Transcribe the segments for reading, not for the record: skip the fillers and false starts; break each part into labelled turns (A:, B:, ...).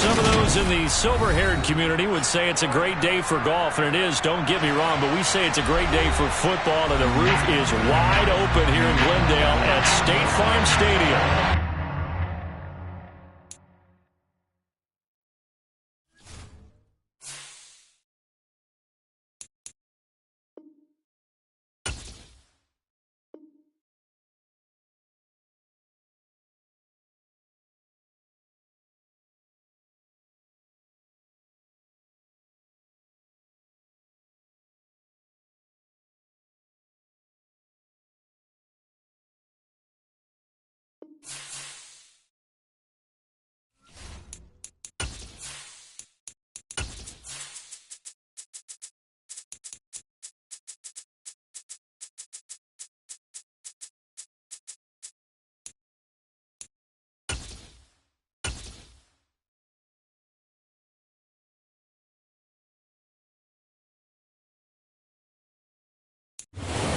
A: Some of those in the silver-haired community would say it's a great day for golf, and it is, don't get me wrong, but we say it's a great day for football, and the roof is wide open here in Glendale at State Farm Stadium.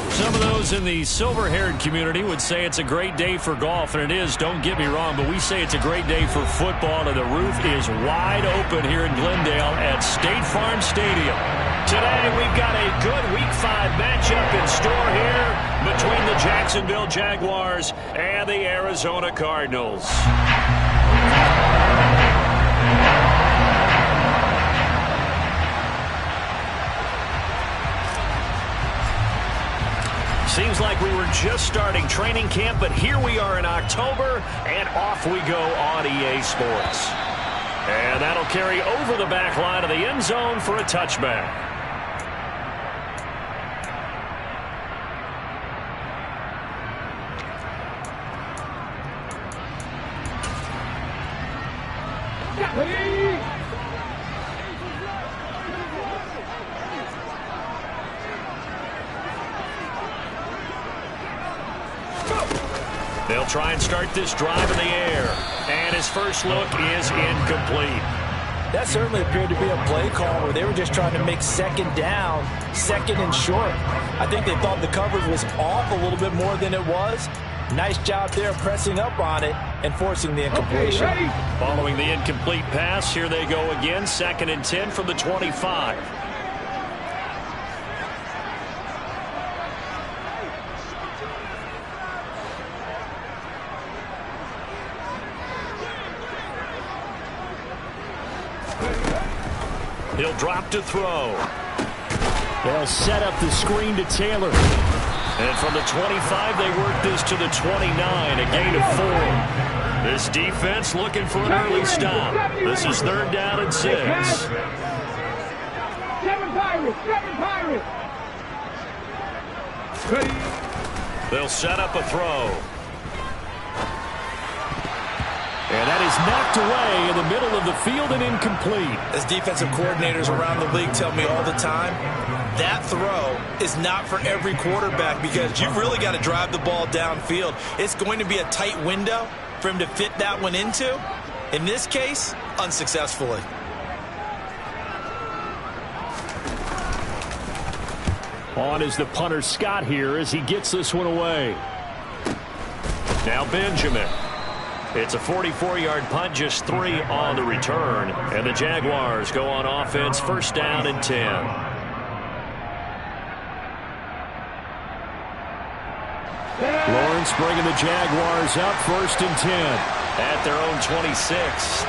A: Some of those in the silver-haired community would say it's a great day for golf, and it is, don't get me wrong, but we say it's a great day for football, and the roof is wide open here in Glendale at State Farm Stadium. Today, we've got a good Week 5 matchup in store here between the Jacksonville Jaguars and the Arizona Cardinals. Seems like we were just starting training camp, but here we are in October, and off we go on EA Sports. And that'll carry over the back line of the end zone for a touchback. They'll try and start this drive in the air. And his first look is incomplete.
B: That certainly appeared to be a play call where they were just trying to make second down, second and short. I think they thought the coverage was off a little bit more than it was. Nice job there pressing up on it and forcing the incompletion.
A: Following the incomplete pass, here they go again, 2nd and 10 from the 25. He'll drop to throw. They'll set up the screen to Taylor. And from the 25, they work this to the 29, a gain of 4. This defense looking for an early stop. This is 3rd down and 6. They'll set up a throw. And that is knocked away in the middle of the field and incomplete.
B: As defensive coordinators around the league tell me all the time, that throw is not for every quarterback because you've really got to drive the ball downfield. It's going to be a tight window for him to fit that one into. In this case, unsuccessfully.
A: On is the punter Scott here as he gets this one away. Now Benjamin. It's a 44-yard punt, just 3 on the return. And the Jaguars go on offense, 1st down and 10. Lawrence bringing the Jaguars up, 1st and 10. At their own 26.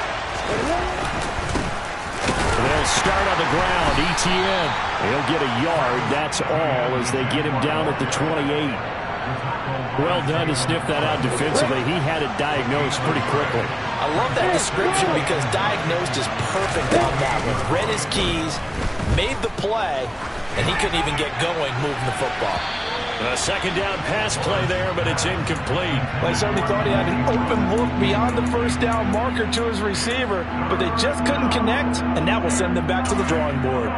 A: They'll start on the ground. ETN. He'll get a yard, that's all, as they get him down at the 28. Well done to sniff that out defensively. He had it diagnosed pretty quickly.
B: I love that description because diagnosed is perfect on that one. Read his keys, made the play, and he couldn't even get going moving the football.
A: A 2nd down pass play there, but it's incomplete.
B: Well, he certainly thought he had an open look beyond the 1st down marker to his receiver, but they just couldn't connect, and that will send them back to the drawing board.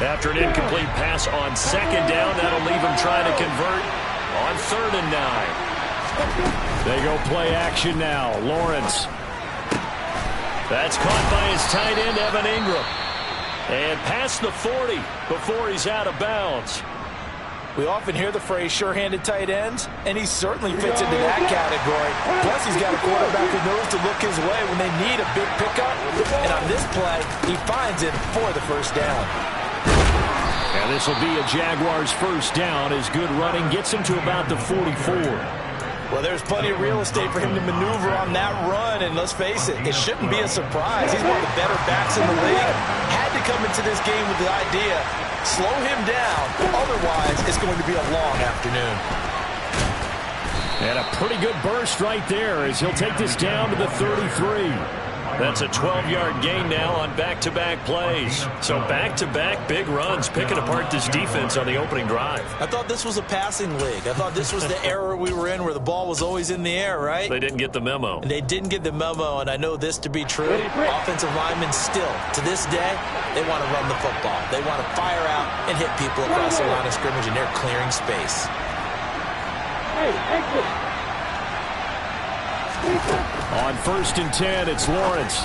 A: After an incomplete pass on 2nd down, that'll leave him trying to convert on 3rd and 9. They go play action now. Lawrence That's caught by his tight end, Evan Ingram. And past the 40 before he's out of bounds.
B: We often hear the phrase sure-handed tight ends, and he certainly fits into that category. Plus, he's got a quarterback who knows to look his way when they need a big pickup. And on this play, he finds it for the first down.
A: And this will be a Jaguars first down as good running gets him to about the 44.
B: Well, there's plenty of real estate for him to maneuver on that run, and let's face it, it shouldn't be a surprise. He's one of the better backs in the league. Had to come into this game with the idea, slow him down, otherwise it's going to be a long afternoon.
A: And a pretty good burst right there as he'll take this down to the 33. That's a 12-yard gain now on back-to-back plays. So back-to-back big runs picking apart this defense on the opening drive.
B: I thought this was a passing league. I thought this was the era we were in where the ball was always in the air, right?
A: They didn't get the memo.
B: And they didn't get the memo, and I know this to be true. Offensive linemen still, to this day, they want to run the football. They want to fire out and hit people across the line of scrimmage, and they're clearing space.
C: Hey, exit.
A: On 1st and 10, it's Lawrence.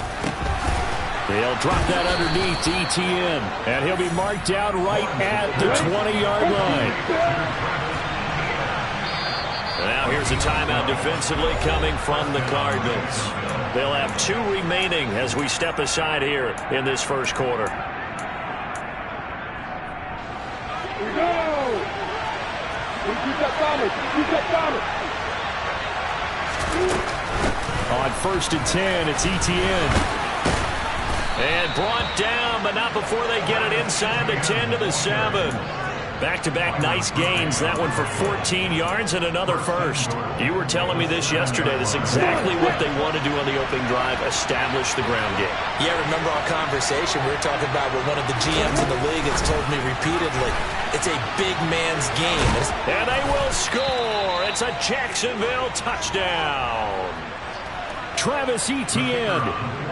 A: They'll drop that underneath to Etienne, and he'll be marked down right at the 20-yard line. And now here's a timeout defensively coming from the Cardinals. They'll have 2 remaining as we step aside here in this first quarter.
C: Here we go. Keep that Thomas. Keep that Thomas.
A: On 1st and 10, it's Etienne. And brought down, but not before they get it inside the 10 to the 7. Back-to-back nice gains. That one for 14 yards and another first. You were telling me this yesterday. This is exactly what they want to do on the opening drive, establish the ground game.
B: Yeah, remember our conversation? We were talking about what one of the GMs in the league has told me repeatedly. It's a big man's game.
A: And they will score. It's a Jacksonville touchdown. Travis Etienne,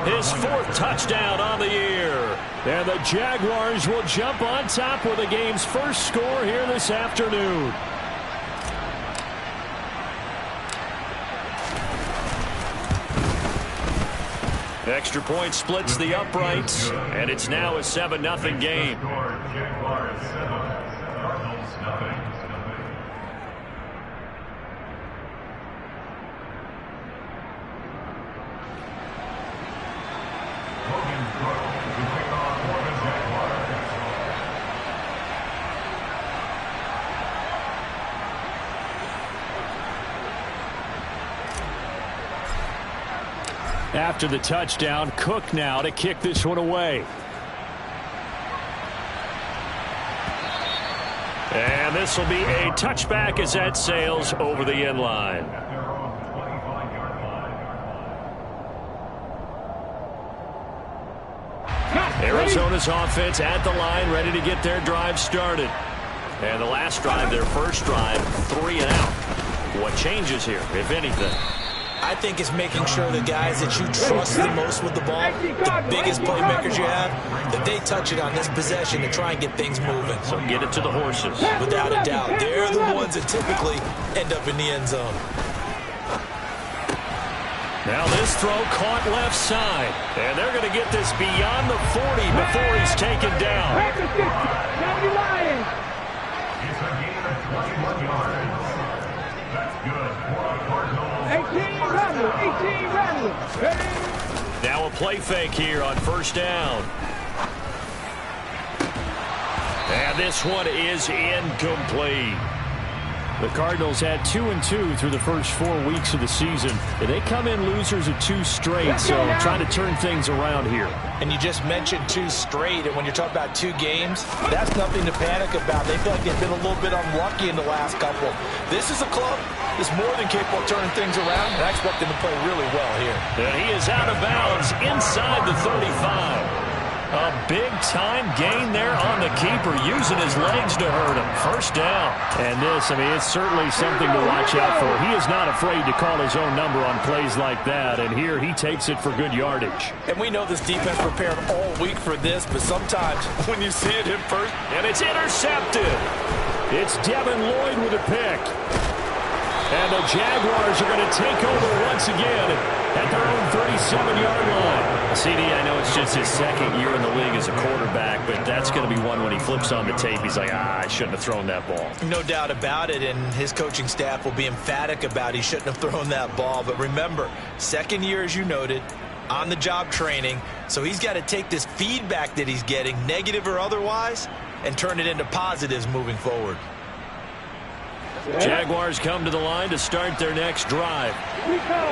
A: his 4th touchdown on the year. And the Jaguars will jump on top with the game's first score here this afternoon. Extra point splits the uprights, and it's now a 7-0 game. After the touchdown, Cook now to kick this one away. And this will be a touchback as that sails over the end line. Arizona's offense at the line, ready to get their drive started. And the last drive, their first drive, 3 and out. What changes here, if anything?
B: I think it's making sure the guys that you trust the most with the ball, the biggest playmakers you have, that they touch it on this possession to try and get things moving.
A: So get it to the horses.
B: Without a doubt. They're the ones that typically end up in the end zone.
A: Now this throw caught left side. And they're going to get this beyond the 40 before he's taken down.
C: County Lions.
D: It's a gain of 21 yards. That's good for a Cardinals.
C: 18 Randall.
A: Now a play fake here on first down. And this one is incomplete. The Cardinals had 2-2 through the first 4 weeks of the season. They come in losers of 2 straight, so trying to turn things around here.
B: And you just mentioned 2 straight, and when you're talking about 2 games, that's nothing to panic about. They feel like they've been a little bit unlucky in the last couple. This is a club that's more than capable of turning things around, and I expect them to play really well here.
A: And he is out of bounds inside the 35. A big-time gain there on the keeper, using his legs to hurt him. First down. And this, I mean, it's certainly something to watch out for. He is not afraid to call his own number on plays like that, and here he takes it for good yardage.
B: And we know this defense prepared all week for this, but sometimes when you see it in person.
A: And it's intercepted. It's Devin Lloyd with a pick. And the Jaguars are going to take over once again at their own 37-yard line. CD, I know it's just his second year in the league as a quarterback, but that's going to be one when he flips on the tape. He's like, I shouldn't have thrown that ball.
B: No doubt about it, and his coaching staff will be emphatic about he shouldn't have thrown that ball. But remember, second year, as you noted, on-the-job training, so he's got to take this feedback that he's getting, negative or otherwise, and turn it into positives moving forward.
A: Jaguars come to the line to start their next drive.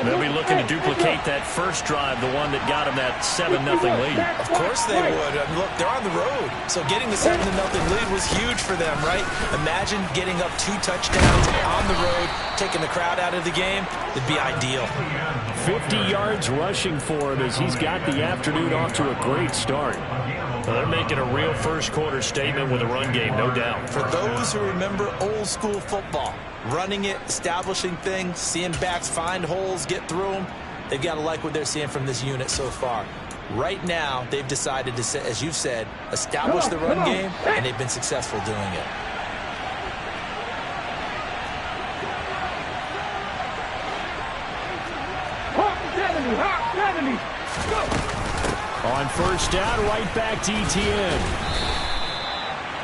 A: They'll be looking to duplicate that first drive, the one that got them that 7-0 lead.
B: Of course they would. I mean, look, they're on the road, so getting the 7-0 lead was huge for them, right? Imagine getting up 2 touchdowns on the road, taking the crowd out of the game. It'd be ideal.
A: 50 yards rushing for him as he's got the afternoon off to a great start. Well, they're making a real first-quarter statement with a run game, no doubt.
B: For those who remember old-school football, running it, establishing things, seeing backs find holes, get through them, they've got to like what they're seeing from this unit so far. Right now, they've decided to, as you've said, establish the run game, and they've been successful doing it.
A: On first down, right back to Etienne.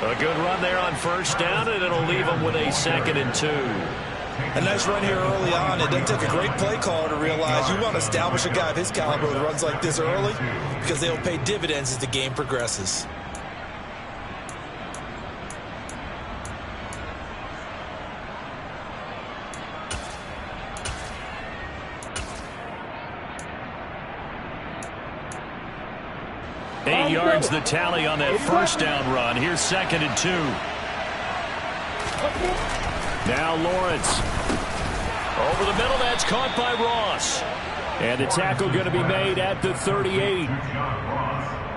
A: A good run there on first down, and it'll leave them with a 2nd and 2.
B: A nice run here early on. It doesn't take a great play caller to realize you want to establish a guy of his caliber with runs like this early because they'll pay dividends as the game progresses.
A: Yards the tally on that first down run. Here's 2nd and 2. Now Lawrence. Over the middle, that's caught by Ross. And the tackle going to be made at the 38.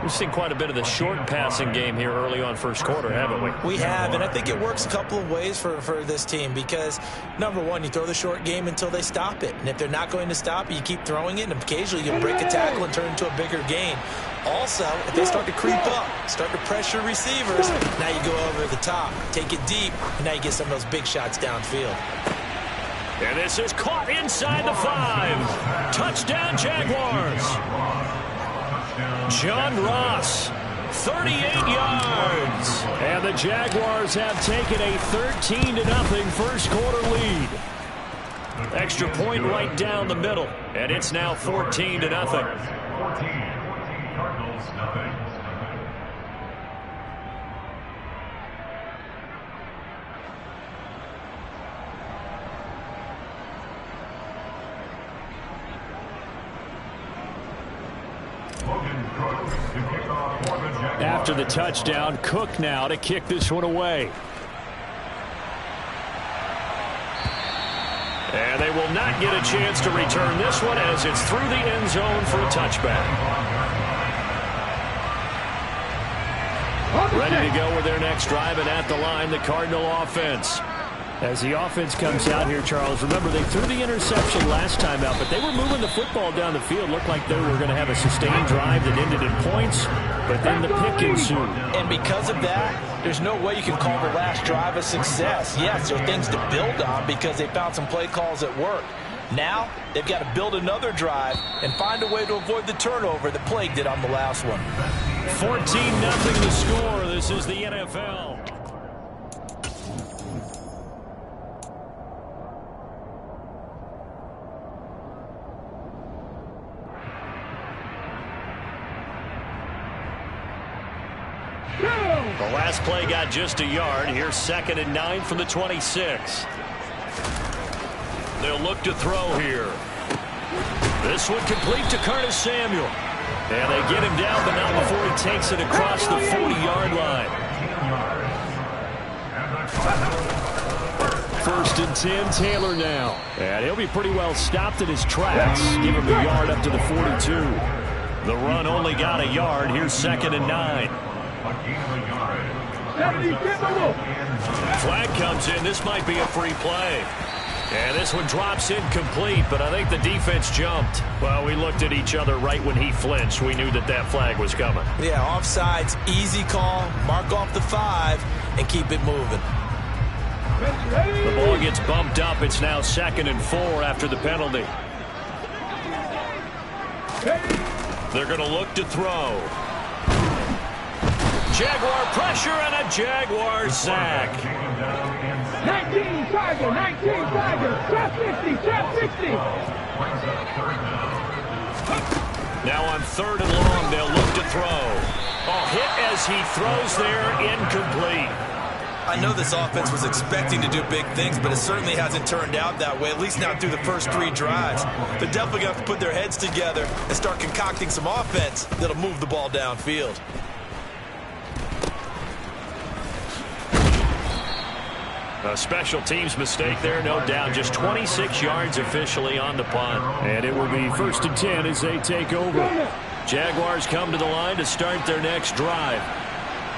A: We've seen quite a bit of the short passing game here early on first quarter, haven't we?
B: We have, and I think it works a couple of ways for this team because, number one, you throw the short game until they stop it. And if they're not going to stop it, you keep throwing it, and occasionally you'll break a tackle and turn it into a bigger gain. Also, if they start to creep up, start to pressure receivers, now you go over the top, take it deep, and now you get some of those big shots downfield.
A: And this is caught inside the 5. Touchdown, Jaguars. John Ross, 38 yards. And the Jaguars have taken a 13-0 first quarter lead. Extra point right down the middle, and it's now 14-0.
D: 14, Cardinals, nothing.
A: After the touchdown, Cook now to kick this one away. And they will not get a chance to return this one as it's through the end zone for a touchback. Ready to go with their next drive, and at the line, the Cardinal offense. As the offense comes out here, Charles, remember they threw the interception last time out, but they were moving the football down the field. Looked like they were going to have a sustained drive that ended in points, but then the pick ensued.
B: And because of that, there's no way you can call the last drive a success. Yes, there are things to build on because they found some play calls that work. Now, they've got to build another drive and find a way to avoid the turnover that plagued it on the last one.
A: 14-0 the score. This is the NFL. The last play got just a yard. Here's 2nd and 9 from the 26. They'll look to throw here. This one complete to Curtis Samuel. And they get him down, but not before he takes it across the 40-yard line. 1st and 10, Taylor now. And he'll be pretty well stopped in his tracks. Give him a yard up to the 42. The run only got a yard. Here's 2nd and 9. Flag comes in. This might be a free play. And this one drops incomplete, but I think the defense jumped. Well, we looked at each other right when he flinched. We knew that that flag was coming.
B: Yeah, offsides, easy call. Mark off the 5 and keep it moving.
A: The ball gets bumped up. It's now 2nd and 4 after the penalty. They're going to look to throw. Jaguar pressure and a Jaguar sack.
C: 19 Tiger, 19 Tiger, trap 50, trap 50.
A: Now on 3rd and long, they'll look to throw. Oh, hit as he throws there, incomplete.
B: I know this offense was expecting to do big things, but it certainly hasn't turned out that way, at least not through the first 3 drives. They're definitely going to have to put their heads together and start concocting some offense that'll move the ball downfield.
A: A special teams mistake there, no doubt. Just 26 yards officially on the punt. And it will be 1st and 10 as they take over. Jaguars come to the line to start their next drive.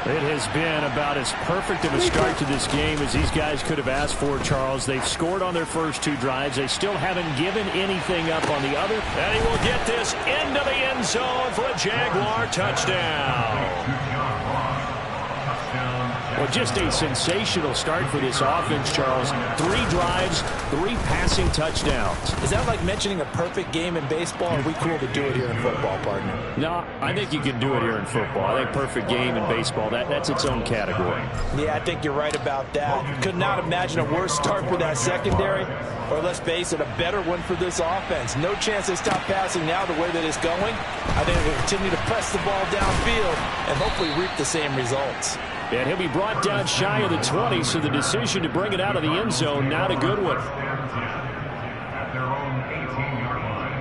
A: It has been about as perfect of a start to this game as these guys could have asked for, Charles. They've scored on their first 2 drives. They still haven't given anything up on the other. And he will get this into the end zone for a Jaguar touchdown. Well, just a sensational start for this offense, Charles. 3 drives, 3 passing touchdowns.
B: Is that like mentioning a perfect game in baseball, or are we cool to do it here in football, partner?
A: No, I think you can do it here in football. I think perfect game in baseball, that's its own category.
B: Yeah, I think you're right about that. Could not imagine a worse start for that secondary, or let's face it, a better one for this offense. No chance they stop passing now the way that it's going. I think they'll continue to press the ball downfield and hopefully reap the same results.
A: And he'll be brought down shy of the 20, so the decision to bring it out of the end zone, not a good one.
D: At their own 18-yard line.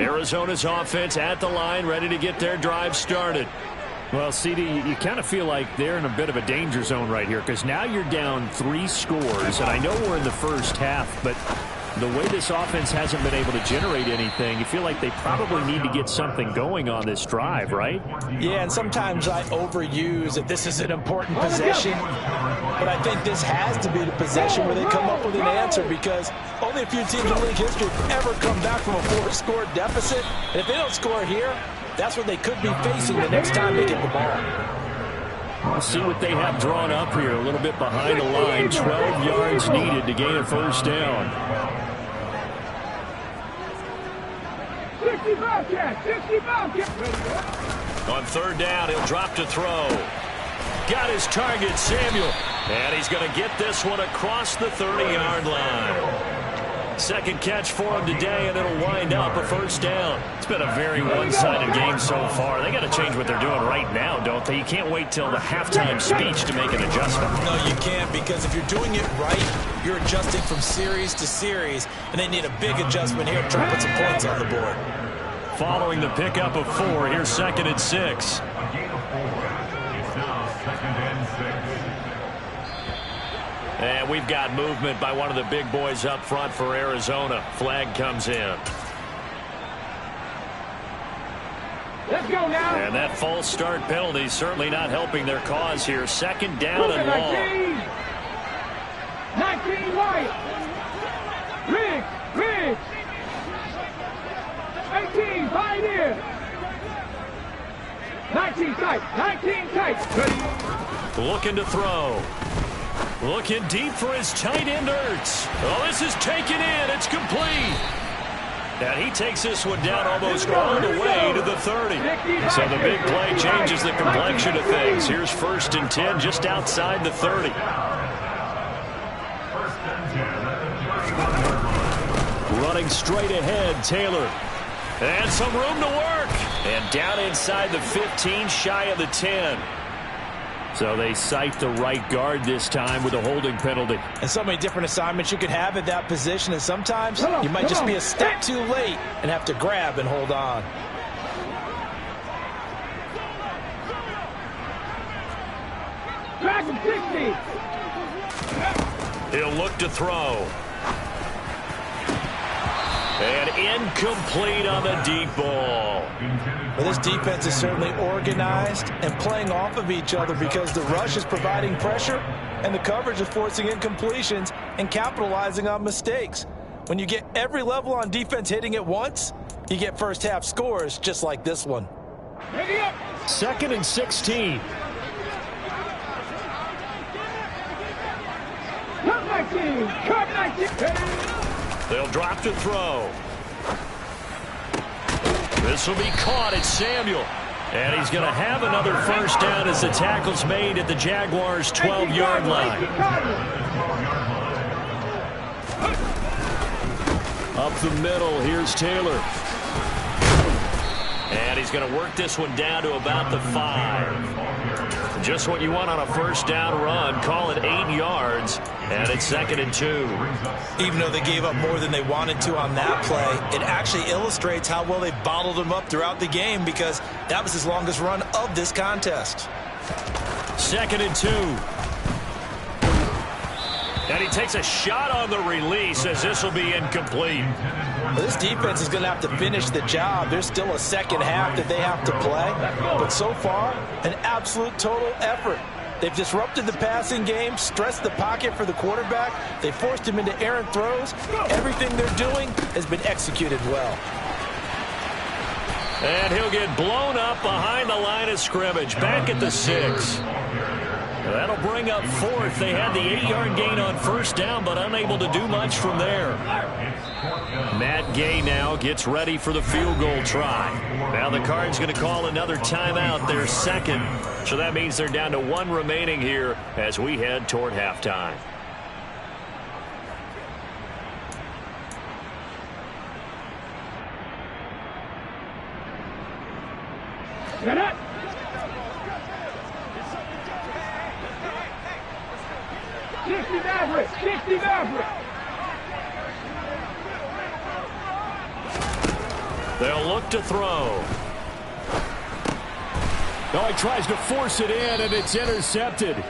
A: Arizona's offense at the line, ready to get their drive started. Well, CD, you kind of feel like they're in a bit of a danger zone right here because now you're down 3 scores, and I know we're in the first half, but the way this offense hasn't been able to generate anything, you feel like they probably need to get something going on this drive, right?
B: Yeah, and sometimes I overuse that this is an important possession, but I think this has to be the possession where they come up with an answer because only a few teams in league history have ever come back from a 4-score deficit, and if they don't score here, that's what they could be facing the next time they get the ball.
A: We'll see what they have drawn up here. A little bit behind the line. 12 yards needed to gain a first down.
C: 60 Bobcats, 60 Bobcats.
A: On 3rd down, he'll drop to throw. Got his target, Samuel. And he's going to get this one across the 30-yard line. Second catch for him today, and it'll wind up a first down. It's been a very one-sided game so far. They got to change what they're doing right now, don't they? You can't wait till the halftime speech to make an adjustment.
B: No, you can't, because if you're doing it right, you're adjusting from series to series, and they need a big adjustment here to try to put some points on the board.
A: Following the pickup of 4, here's 2nd and 6.
D: A gain of 4. It's now 2nd and 6.
A: And we've got movement by one of the big boys up front for Arizona. Flag comes in.
C: Let's go now.
A: And that false start penalty certainly not helping their cause here. 2nd down and long.
C: 19 White. Riggs. 18 Pioneer. 19 tight. Ready.
A: Looking to throw. Looking deep for his tight end, Ertz. Oh, this is taken in. It's complete. And he takes this one down almost all the way to the 30. So the big play changes the complexion of things. Here's 1st and 10 just outside the 30. Running straight ahead, Taylor. And some room to work. And down inside the 15, shy of the 10. So they cite the right guard this time with a holding penalty.
B: And so many different assignments you could have at that position, and sometimes you might just be a step too late and have to grab and hold on.
C: Back to 60.
A: He'll look to throw. And incomplete on the deep ball.
B: Well, this defense is certainly organized and playing off of each other because the rush is providing pressure and the coverage is forcing incompletions and capitalizing on mistakes. When you get every level on defense hitting at once, you get first half scores just like this one.
A: 2nd and 16. They'll drop to throw. This will be caught at Samuel. And he's going to have another first down as the tackle's made at the Jaguars' 12-yard line. Up the middle, here's Taylor. And he's going to work this one down to about the 5. Just what you want on a first down run. Call it 8 yards. And it's 2nd and 2.
B: Even though they gave up more than they wanted to on that play, it actually illustrates how well they bottled them up throughout the game because that was his longest run of this contest.
A: 2nd and 2. And he takes a shot on the release as this will be incomplete.
B: Well, this defense is going to have to finish the job. There's still a second half that they have to play. But so far, an absolute total effort. They've disrupted the passing game, stressed the pocket for the quarterback. They forced him into errant throws. Everything they're doing has been executed well.
A: And he'll get blown up behind the line of scrimmage, back at the 6. That'll bring up 4th. They had the 8-yard gain on first down, but unable to do much from there. Matt Gay now gets ready for the field goal try. Now the Cards going to call another timeout, their 2nd. So that means they're down to 1 remaining here as we head toward halftime.
C: Get up! 60 Maverick! 60 Maverick!
A: They'll look to throw. Oh, he tries to force it in, and it's intercepted.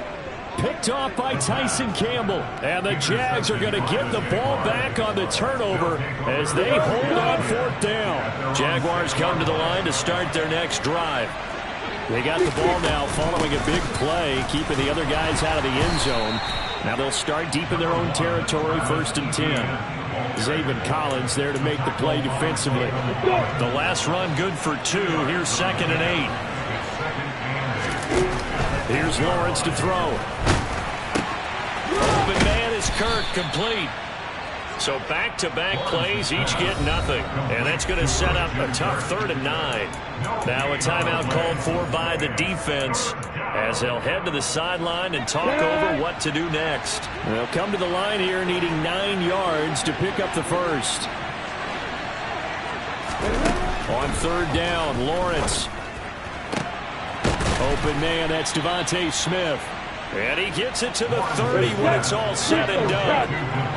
A: Picked off by Tyson Campbell. And the Jags are going to get the ball back on the turnover as they hold on 4th down. Jaguars come to the line to start their next drive. They got the ball now following a big play, keeping the other guys out of the end zone. Now they'll start deep in their own territory, 1st and 10. Zaven Collins there to make the play defensively. The last run good for 2. Here's 2nd and 8. Here's Lawrence to throw. Open man is Kirk, complete. So back-to-back plays, each get nothing. And that's going to set up a tough 3rd and 9. Now a timeout called for by the defense as they'll head to the sideline and talk over what to do next. They'll come to the line here needing 9 yards to pick up the first. On 3rd down, Lawrence. Open man, that's Devontae Smith. And he gets it to the 30 when it's all said and done.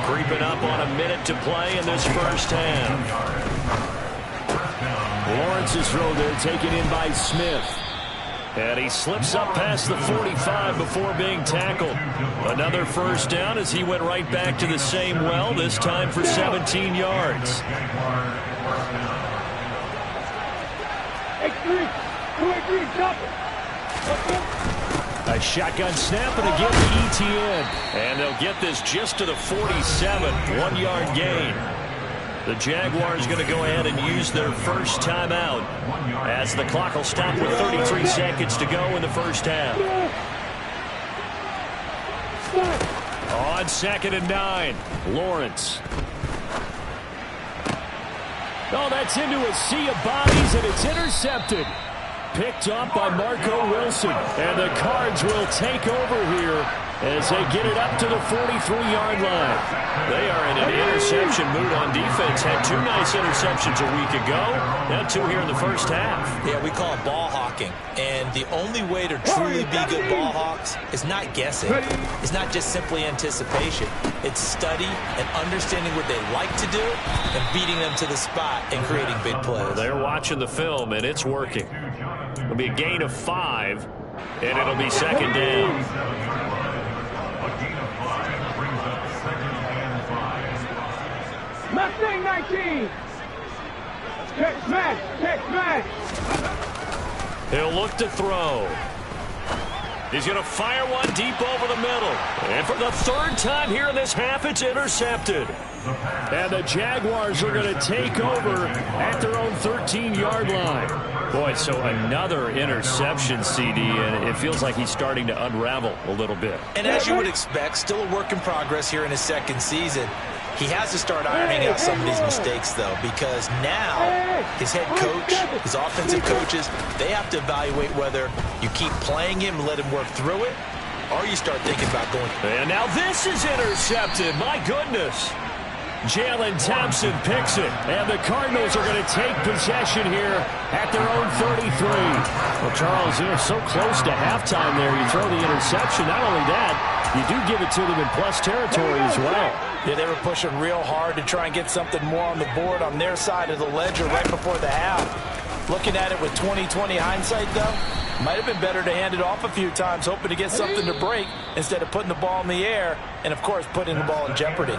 A: Creeping up on a minute to play in this first half. Lawrence's throw there taken in by Smith. And he slips up past the 45 before being tackled. Another first down as he went right back to the same well, this time for 17 yards. A shotgun snap and again to Etienne. And they'll get this just to the 47, 1-yard gain. The Jaguars going to go ahead and use their first timeout as the clock will stop with 33 seconds to go in the first half. On 2nd and 9, Lawrence. Oh, that's into a sea of bodies, and it's intercepted. Picked up by Marco Wilson. And the Cards will take over here as they get it up to the 43-yard line. They are in an interception mood on defense. Had 2 nice interceptions a week ago. Now 2 here in the first half.
B: Yeah, we call it ball hawking. And the only way to truly be good ball hawks is not guessing. It's not just simply anticipation. It's study and understanding what they like to do and beating them to the spot and creating big plays.
A: They're watching the film, and it's working. It'll be a gain of 5, and it'll be 2nd down.
C: Mustang 19! 18. Check smash. Check smash.
A: He'll look to throw. He's going to fire one deep over the middle. And for the third time here in this half, it's intercepted. And the Jaguars are going to take over at their own 13-yard line. Boy, so another interception, CD, and it feels like he's starting to unravel a little bit.
B: And as you would expect, still a work in progress here in his second season. He has to start ironing out some of these mistakes, though, because now his head coach, his offensive coaches, they have to evaluate whether you keep playing him and let him work through it, or you start thinking about going.
A: And now this is intercepted. My goodness. Jalen Thompson picks it, and the Cardinals are going to take possession here at their own 33. Well, Charles, you know, so close to halftime there, you throw the interception. Not only that, you do give it to them in plus territory as well.
B: Yeah, they were pushing real hard to try and get something more on the board on their side of the ledger right before the half. Looking at it with 20/20 hindsight, though, might have been better to hand it off a few times, hoping to get something to break instead of putting the ball in the air and, of course, putting the ball in jeopardy.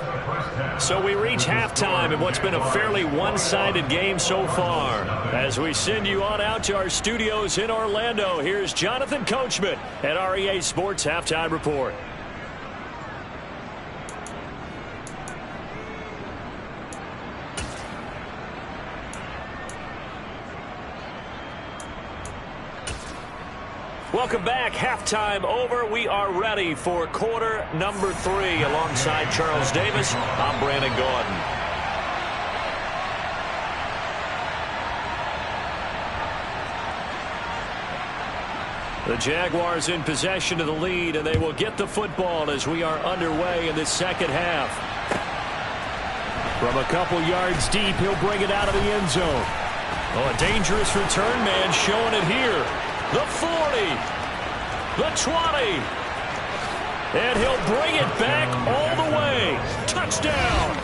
A: So we reach halftime in what's been a fairly one-sided game so far. As we send you on out to our studios in Orlando, here's Jonathan Coachman at REA Sports Halftime Report. Welcome back. Halftime over. We are ready for quarter number 3. Alongside Charles Davis, I'm Brandon Gaudin. The Jaguars in possession of the lead, and they will get the football as we are underway in this second half. From a couple yards deep, he'll bring it out of the end zone. Oh, a dangerous return man showing it here. The 40, the 20, and he'll bring it back all the way. Touchdown.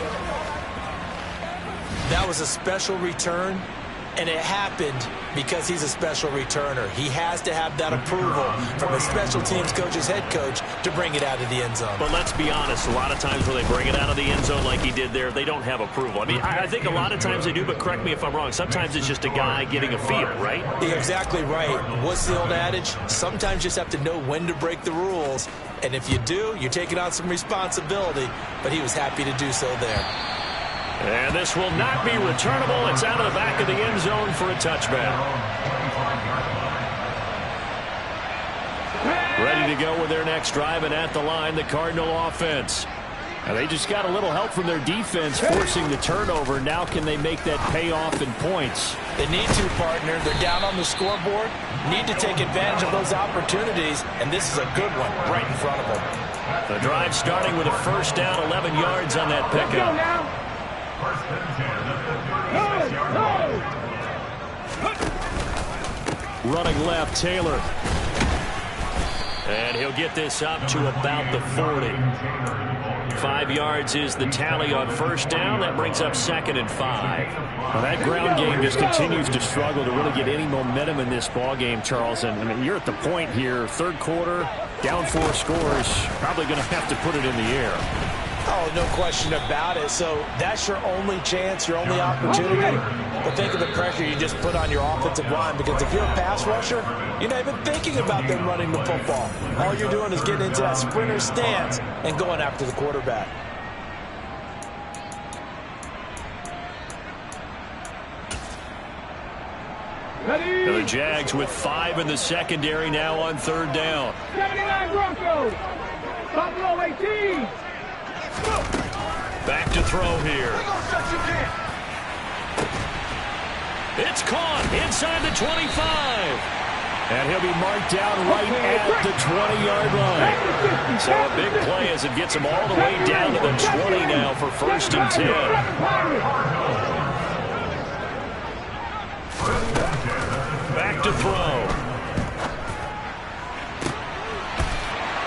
B: That was a special return, and it happened because he's a special returner. He has to have that approval from his special teams coach's head coach to bring it out of the end zone.
A: But let's be honest, a lot of times when they bring it out of the end zone like he did there, they don't have approval. I mean, I think a lot of times they do, but correct me if I'm wrong. Sometimes it's just a guy getting a feel, right?
B: You're exactly right. What's the old adage? Sometimes you just have to know when to break the rules, and if you do, you're taking on some responsibility, but he was happy to do so there.
A: And this will not be returnable. It's out of the back of the end zone for a touchback. Ready to go with their next drive, and at the line, the Cardinal offense. And they just got a little help from their defense forcing the turnover. Now can they make that pay off in points?
B: They need to, partner. They're down on the scoreboard. Need to take advantage of those opportunities, and this is a good one right in front of them.
A: The drive starting with a first down, 11 yards on that pickup. Running left, Taylor. And he'll get this up to about the 40. 5 yards is the tally on first down. That brings up 2nd and 5. Well, that ground game just continues to struggle to really get any momentum in this ball game, Charles. And I mean, you're at the point here, third quarter, down 4 scores, probably going to have to put it in the air.
B: Oh, no question about it. So that's your only chance, your only opportunity. But think of the pressure you just put on your offensive line, because if you're a pass rusher, you're not even thinking about them running the football. All you're doing is getting into that sprinter stance and going after the quarterback.
A: Now the Jags with 5 in the secondary now on third down.
C: 79 Broncos. Buffalo 18.
A: Back to throw here. It's caught inside the 25. And he'll be marked down right at the 20-yard line. So a big play as it gets him all the way down to the 20 now for 1st and 10. Back to throw.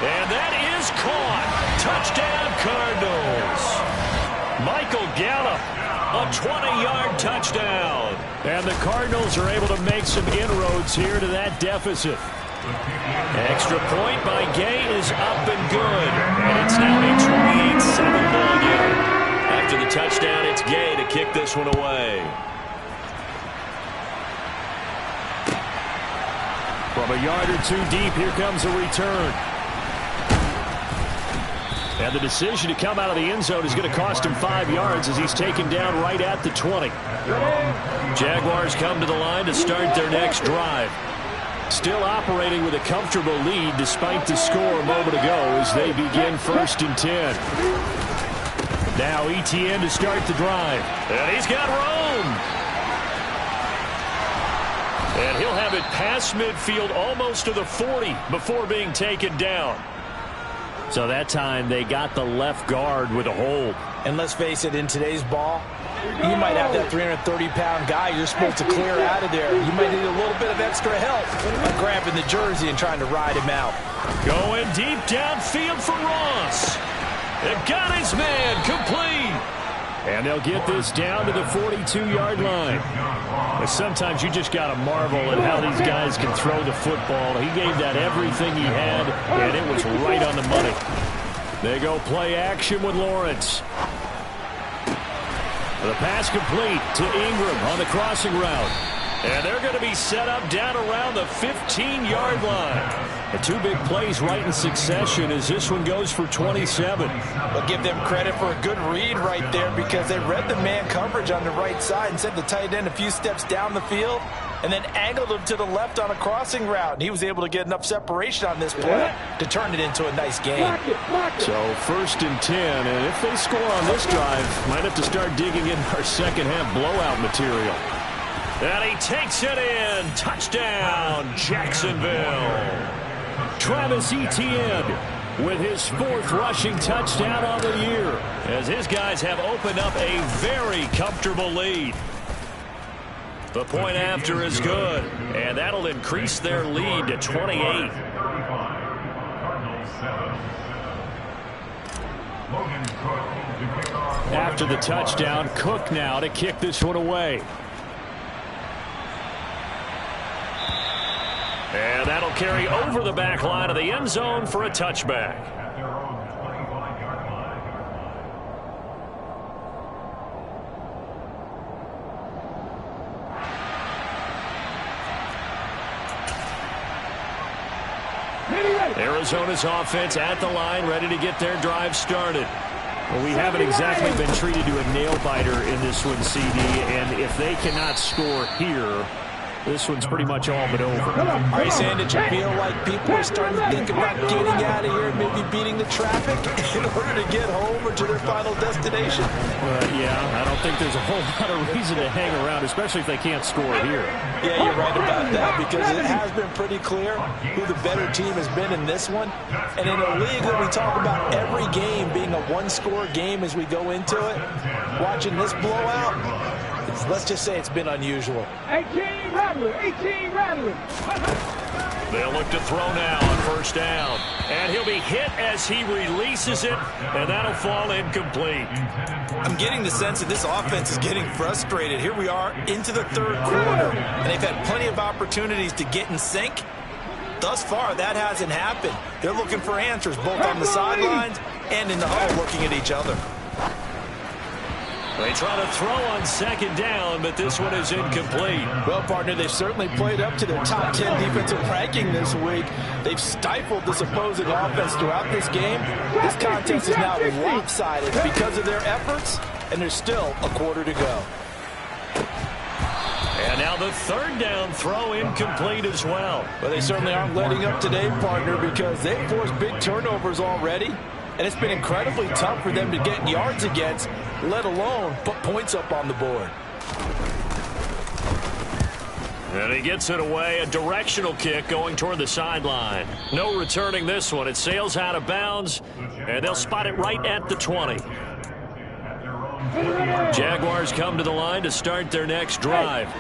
A: And that is caught. Touchdown, Cardinals. Michael Gallup, a 20-yard touchdown. And the Cardinals are able to make some inroads here to that deficit. Extra point by Gay is up and good. And it's now a 28-7 ball game. After the touchdown, it's Gay to kick this one away. From a yard or two deep, here comes a return. And the decision to come out of the end zone is going to cost him 5 yards as he's taken down right at the 20. Jaguars come to the line to start their next drive. Still operating with a comfortable lead despite the score a moment ago as they begin 1st and 10. Now Etienne to start the drive. And he's got room. And he'll have it past midfield almost to the 40 before being taken down. So that time they got the left guard with a hold.
B: And let's face it, in today's ball, you might have that 330-pound guy you're supposed to clear out of there. You might need a little bit of extra help by grabbing the jersey and trying to ride him out.
A: Going deep downfield for Ross. They've got his man complete. And they'll get this down to the 42-yard line. But sometimes you just got to marvel at how these guys can throw the football. He gave that everything he had, and it was right on the money. They go play action with Lawrence. The pass complete to Ingram on the crossing route. And they're going to be set up down around the 15-yard line. The 2 big plays right in succession as this one goes for 27.
B: But give them credit for a good read right there because they read the man coverage on the right side and sent the tight end a few steps down the field and then angled him to the left on a crossing route. And he was able to get enough separation on this play to turn it into a nice game.
A: So 1st and 10, and if they score on this drive, might have to start digging in our second half blowout material. And he takes it in. Touchdown, Jacksonville. Travis Etienne with his 4th rushing touchdown on the year as his guys have opened up a very comfortable lead. The point after is good, and that'll increase their lead to 28. After the touchdown, Cook now to kick this one away. And that'll carry over the back line of the end zone for a touchback. Arizona's offense at the line, ready to get their drive started. Well, we haven't exactly been treated to a nail-biter in this one, CD, and if they cannot score here, this one's pretty much all but over.
B: Are you saying that you feel like people are starting to think about getting out of here and maybe beating the traffic in order to get home or to their final destination?
A: Yeah, I don't think there's a whole lot of reason to hang around, especially if they can't score here.
B: Yeah, you're right about that because it has been pretty clear who the better team has been in this one. And in a league that we talk about every game being a one-score game as we go into it, watching this blowout, let's just say it's been unusual.
C: 18 rattling, 18 rattling.
A: They'll look to throw now on 1st down. And he'll be hit as he releases it, and that'll fall incomplete.
B: I'm getting the sense that this offense is getting frustrated. Here we are into the 3rd quarter, and they've had plenty of opportunities to get in sync. Thus far, that hasn't happened. They're looking for answers both on the sidelines and in the huddle looking at each other.
A: They try to throw on 2nd down, but this one is incomplete.
B: Well, partner, they've certainly played up to their top 10 defensive ranking this week. They've stifled this opposing offense throughout this game. This contest is now lopsided because of their efforts, and there's still a quarter to go.
A: And now the 3rd down throw incomplete as well.
B: Well, they certainly aren't letting up today, partner, because they've forced big turnovers already. And it's been incredibly tough for them to get yards against, let alone put points up on the board.
A: And he gets it away, a directional kick going toward the sideline. No returning this one. It sails out of bounds, and they'll spot it right at the 20. Jaguars come to the line to start their next drive.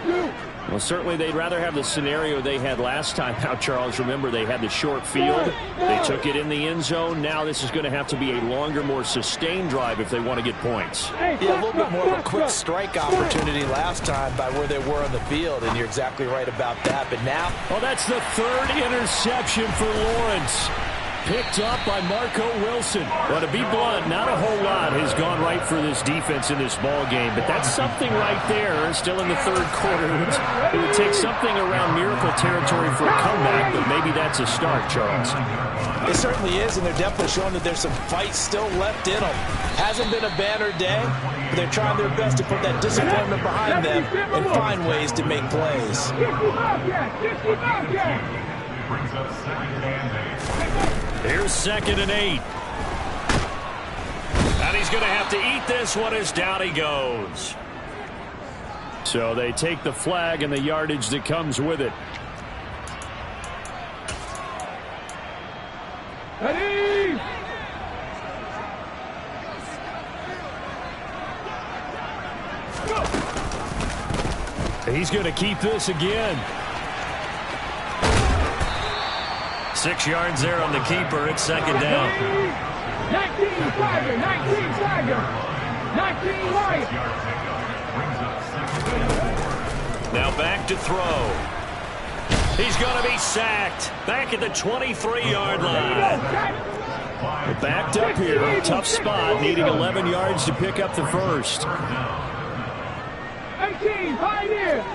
A: Well, certainly they'd rather have the scenario they had last time out, Charles. Remember, they had the short field. They took it in the end zone. Now this is going to have to be a longer, more sustained drive if they want to get points.
B: Yeah, a little bit more of a quick strike opportunity last time by where they were on the field, and you're exactly right about that. But now...
A: Well, that's the 3rd interception for Lawrence. Picked up by Marco Wilson. Well, to be blunt, not a whole lot has gone right for this defense in this ball game, but that's something right there. Still in the third quarter. It would take something around miracle territory for a comeback, but maybe that's a start, Charles.
B: It certainly is, and they're definitely showing that there's some fight still left in them. Hasn't been a banner day, but they're trying their best to put that disappointment behind them and find ways to make plays.
D: Brings up 2nd and 8.
A: Here's 2nd and 8. And he's going to have to eat this one as down he goes. So they take the flag and the yardage that comes with it.
C: Ready?
A: He's going to keep this again. 6 yards there on the keeper. It's 2nd down.
C: 19 Tiger, 19 Tiger, 19 Lion.
A: Now back to throw. He's going to be sacked. Back at the 23-yard line. We're backed up here. Tough spot. Needing 11 yards to pick up the first.
C: 18 Pioneer.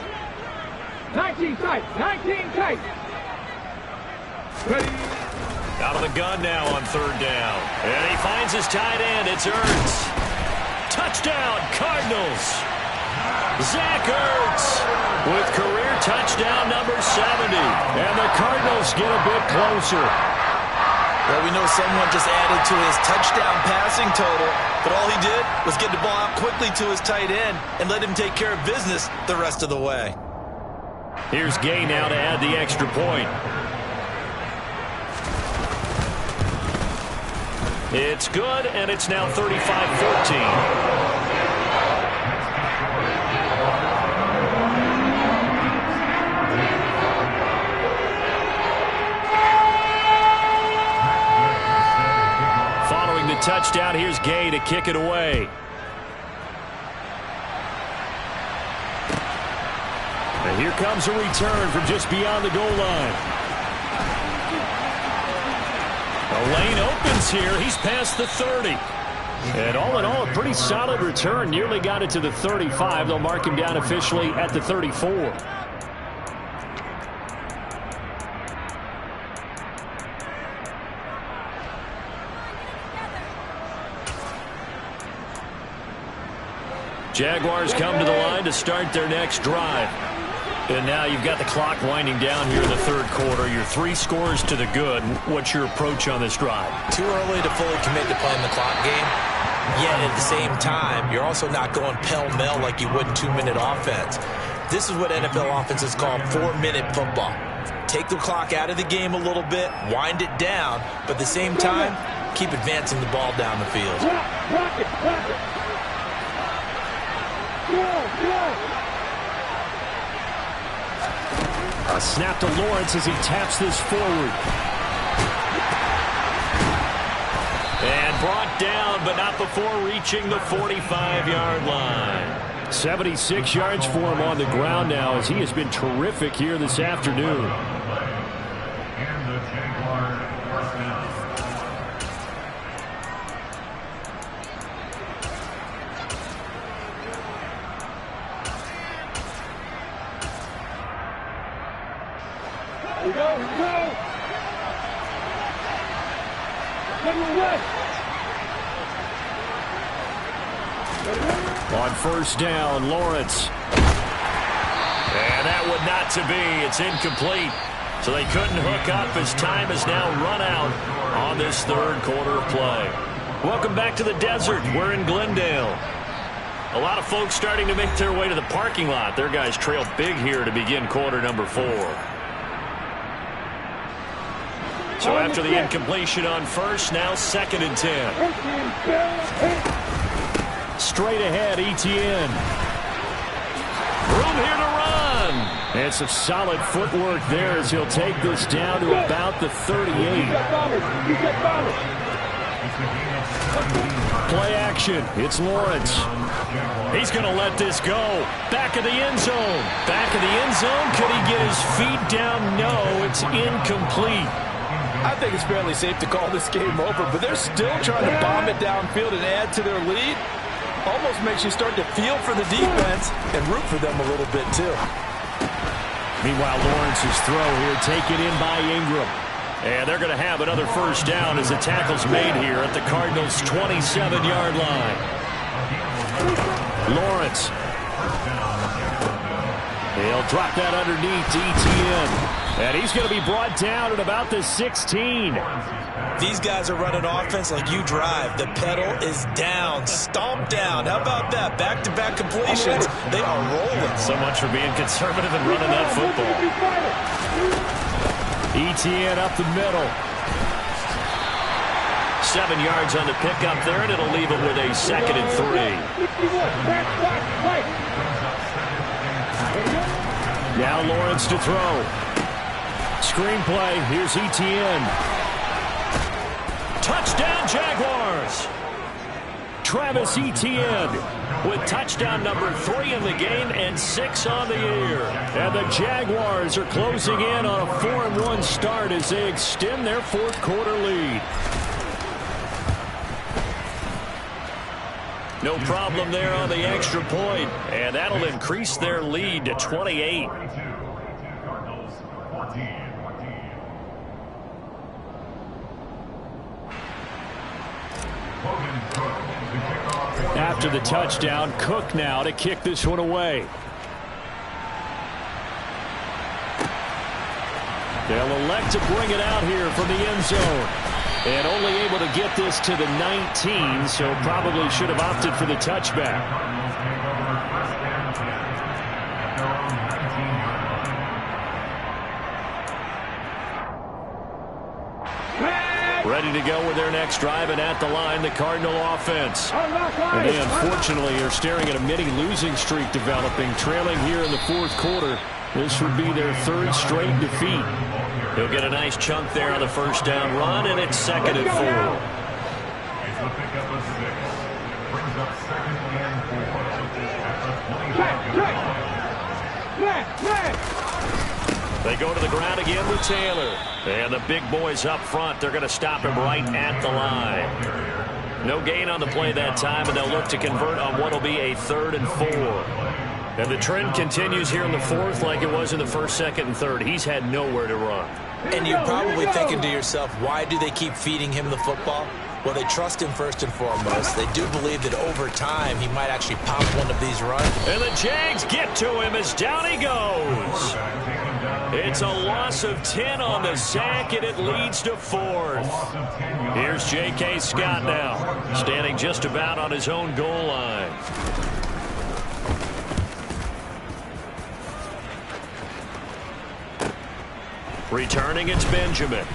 C: 19 tight, 19 tight. Ready.
A: Out of the gun now on 3rd down. And he finds his tight end. It's Ertz. Touchdown, Cardinals. Zach Ertz with career touchdown number 70. And the Cardinals get a bit closer.
B: Well, we know someone just added to his touchdown passing total, but all he did was get the ball out quickly to his tight end and let him take care of business the rest of the way.
A: Here's Gay now to add the extra point. It's good, and it's now 35-14. Following the touchdown, here's Gay to kick it away. And here comes a return from just beyond the goal line. The lane opens here. He's past the 30. And all in all, a pretty solid return. Nearly got it to the 35. They'll mark him down officially at the 34. Jaguars come to the line to start their next drive. And now you've got the clock winding down here in the third quarter. You're 3 scores to the good. What's your approach on this drive?
B: Too early to fully commit to playing the clock game. Yet at the same time, you're also not going pell-mell like you would in 2-minute offense. This is what NFL offenses call 4-minute football. Take the clock out of the game a little bit, wind it down, but at the same time, keep advancing the ball down the field.
C: Rock it. Go.
A: A snap to Lawrence as he taps this forward. And brought down, but not before reaching the 45-yard line. 76 yards for him on the ground now as he has been terrific here this afternoon.
D: And the Jaguars first down.
C: We go.
A: On first down, Lawrence. And that would not to be. It's incomplete. So they couldn't hook up as time has now run out on this third quarter of play. Welcome back to the desert. We're in Glendale. A lot of folks starting to make their way to the parking lot. Their guys trail big here to begin quarter number 4. So after the incompletion on first, now 2nd and 10. Straight ahead, Etienne. Room here to run. And some solid footwork there as he'll take this down to about the 38. Play action. It's Lawrence. He's going to let this go. Back of the end zone. Back of the end zone. Could he get his feet down? No, it's incomplete.
B: I think it's fairly safe to call this game over, but they're still trying to bomb it downfield and add to their lead. Almost makes you start to feel for the defense and root for them a little bit, too.
A: Meanwhile, Lawrence's throw here taken in by Ingram. And they're going to have another first down as the tackle's made here at the Cardinals' 27-yard line. Lawrence. He'll drop that underneath to Etienne. And he's going to be brought down at about the 16.
B: These guys are running offense like you drive. The pedal is down, stomped down. How about that? Back-to-back completions. They are rolling.
A: So much for being conservative and running that football. Etienne up the middle. 7 yards on the pickup there, and it'll leave it with a 2nd and 3. Now Lawrence to throw. Screenplay. Here's Etienne. Touchdown, Jaguars. Travis Etienne with touchdown number 3 in the game and 6 on the year. And the Jaguars are closing in on a 4-1 start as they extend their 4th quarter lead. No problem there on the extra point, and that'll increase their lead to 28. After the touchdown, Cook now to kick this one away. They'll elect to bring it out here from the end zone. And only able to get this to the 19, so probably should have opted for the touchback. Ready to go with their next drive, and at the line, the Cardinal offense. And they unfortunately are staring at a mini losing streak developing, trailing here in the 4th quarter. This would be their 3rd straight defeat. He'll get a nice chunk there on the first down run, and it's 2nd and 4.
D: It's the pickup of 6. Brings up 2nd and 4 at the 20-yard line.
A: They go to the ground again with Taylor. And the big boys up front, they're going to stop him right at the line. No gain on the play that time, and they'll look to convert on what will be a 3rd and 4. And the trend continues here in the 4th like it was in the 1st, 2nd, and 3rd. He's had nowhere to run.
B: And you're probably thinking to yourself, why do they keep feeding him the football? Well, they trust him first and foremost. They do believe that over time he might actually pop one of these runs.
A: And the Jags get to him as down he goes. It's a loss of 10 on the sack, and it leads to 4th. Here's J.K. Scott now, standing just about on his own goal line. Returning, it's Benjamin.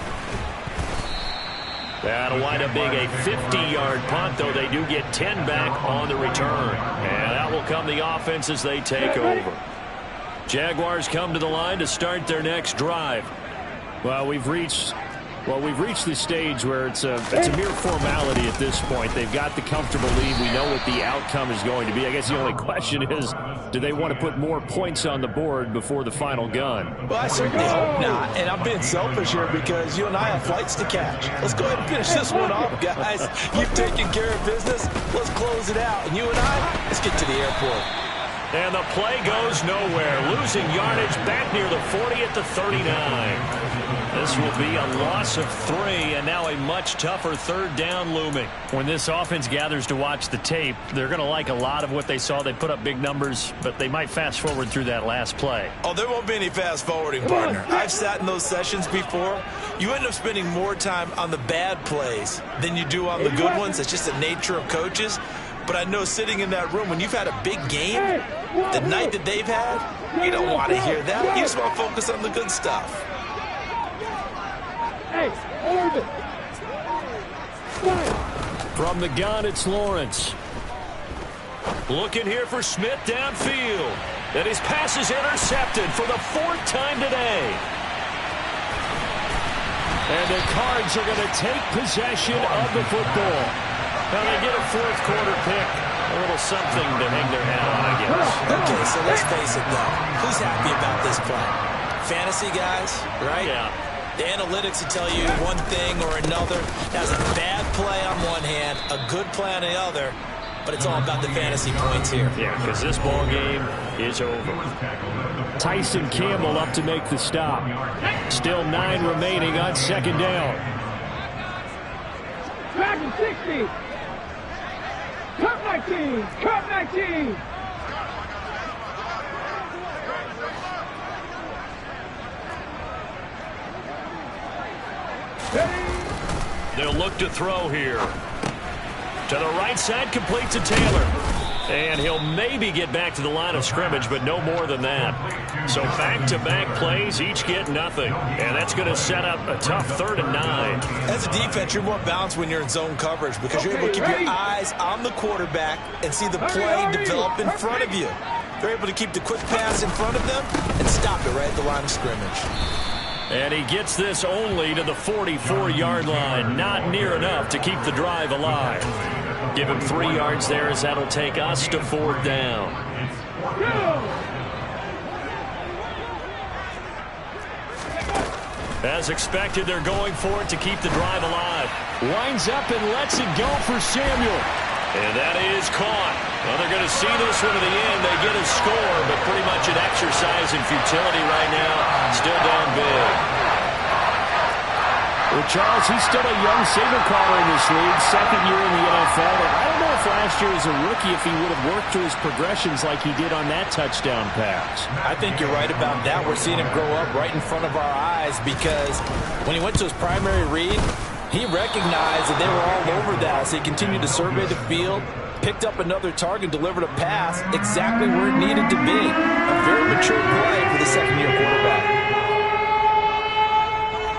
A: That'll wind up being a 50-yard punt, though they do get 10 back on the return. And that will come the offense as they take over. Jaguars come to the line to start their next drive. Well, we've reached the stage where it's a mere formality at this point. They've got the comfortable lead. We know what the outcome is going to be. I guess the only question is, do they want to put more points on the board before the final gun?
B: Well, I certainly hope not. And I'm being selfish here because you and I have flights to catch. Let's go ahead and finish this one off, guys. You've taken care of business. Let's close it out. And you and I, let's get to the airport.
A: And the play goes nowhere. Losing yardage back near the 40 at the 39. This will be a loss of 3, and now a much tougher 3rd down looming. When this offense gathers to watch the tape, they're going to like a lot of what they saw. They put up big numbers, but they might fast forward through that last play.
B: Oh, there won't be any fast forwarding, partner. I've sat in those sessions before. You end up spending more time on the bad plays than you do on the good ones. It's just the nature of coaches. But I know sitting in that room, when you've had a big game, the night that they've had, you don't want to hear that. You just want to focus on the good stuff.
A: From the gun, it's Lawrence. Looking here for Smith downfield. And his pass is intercepted for the 4th time today. And the Cards are going to take possession of the football. Now they get a 4th quarter pick. A little something to hang their hat on, I guess.
B: Okay, so let's face it, though. Who's happy about this play? Fantasy guys, right?
A: Yeah.
B: The analytics will tell you one thing or another. That's a bad play on one hand, a good play on the other, but it's all about the fantasy points here.
A: Yeah, because this ball game is over. Tyson Campbell up to make the stop. Still 9 remaining on second down.
C: Back in 60. Cut 19. Cut 19.
A: They'll look to throw here. To the right side, complete to Taylor. And he'll maybe get back to the line of scrimmage, but no more than that. So back-to-back plays, each get nothing. And that's going to set up a tough 3rd and 9.
B: As a defense, you're more balanced when you're in zone coverage because you're able to keep your eyes on the quarterback and see the play develop in front of you. They're able to keep the quick pass in front of them and stop it right at the line of scrimmage.
A: And he gets this only to the 44-yard line. Not near enough to keep the drive alive. Give him 3 yards there as that'll take us to 4th down. As expected, they're going for it to keep the drive alive. Winds up and lets it go for Samuel. And that is caught. Well, they're going to see this one to the end. They get a score, but pretty much an exercise in futility right now. Still down big. Well, Charles, he's still a young signal caller in this league, 2nd year in the NFL. And I don't know if last year as a rookie if he would have worked through his progressions like he did on that touchdown pass.
B: I think you're right about that. We're seeing him grow up right in front of our eyes because when he went to his primary read, he recognized that they were all over that. So he continued to survey the field, picked up another target, delivered a pass exactly where it needed to be. A very mature play for the 2nd-year quarterback.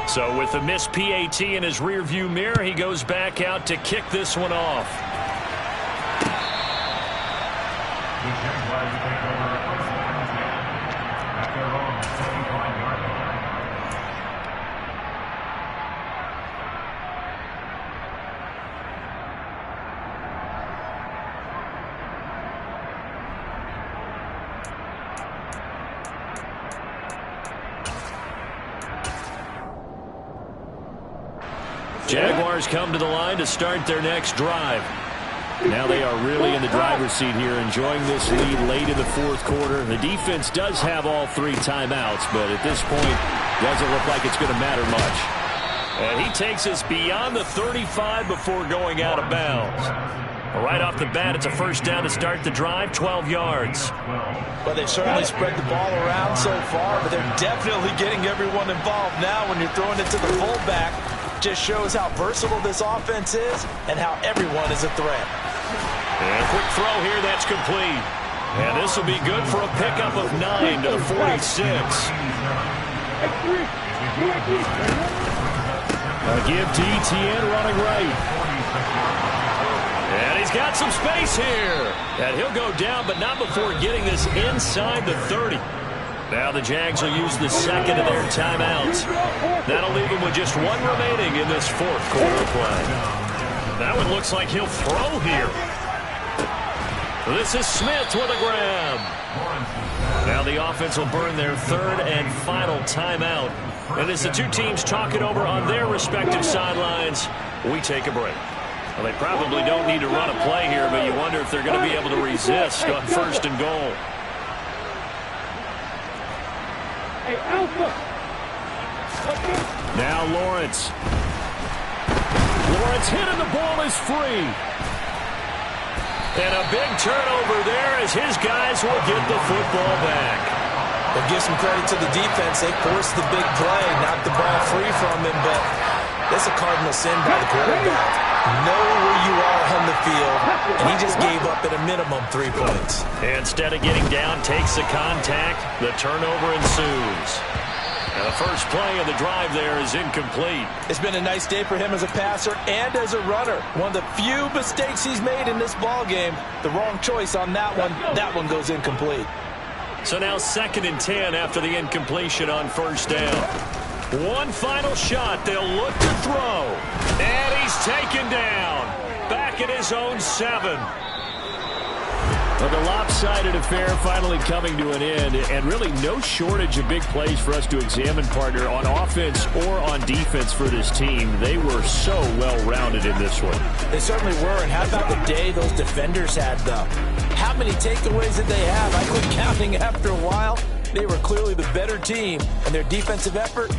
A: So with the missed PAT in his rearview mirror, he goes back out to kick this one off.
D: The Jaguars take over at their own 75-yard line.
A: Jaguars come to the line to start their next drive. Now they are really in the driver's seat here, enjoying this lead late in the 4th quarter. The defense does have all 3 timeouts, but at this point, doesn't look like it's going to matter much. And he takes us beyond the 35 before going out of bounds. Right off the bat, it's a 1st down to start the drive, 12 yards.
B: Well, they've certainly spread the ball around so far, but they're definitely getting everyone involved now when you're throwing it to the fullback. Just shows how versatile this offense is and how everyone is a threat.
A: And a quick throw here, that's complete. And this will be good for a pickup of 9 to the 46. A give to Etienne running right. And he's got some space here. And he'll go down, but not before getting this inside the 30. Now the Jags will use the 2nd of their timeouts. That'll leave them with just 1 remaining in this 4th quarter play. That one looks like he'll throw here. This is Smith with a grab. Now the offense will burn their 3rd and final timeout. And as the 2 teams talk it over on their respective sidelines, we take a break. Well, they probably don't need to run a play here, but you wonder if they're going to be able to resist on 1st and goal.
C: Hey, Alpha.
A: Now Lawrence. Lawrence hit and the ball is free. And a big turnover there as his guys will get the football back.
B: We'll give some credit to the defense. They forced the big play, knocked the ball free from him, but that's a cardinal sin by the quarterback. Know where you are on the field, and he just gave up at a minimum 3 points.
A: Instead of getting down, takes the contact. The turnover ensues. And the first play of the drive there is incomplete.
B: It's been a nice day for him as a passer and as a runner. One of the few mistakes he's made in this ball game. The wrong choice on that one. That one goes incomplete.
A: So now 2nd and 10 after the incompletion on 1st down. One final shot. They'll look to throw. And he's taken down. Back at his own 7. Well, the lopsided affair finally coming to an end, and really no shortage of big plays for us to examine, partner, on offense or on defense for this team. They were so well-rounded in this one.
B: They certainly were, and how about the day those defenders had, though? How many takeaways did they have? I quit counting after a while. They were clearly the better team, and their defensive effort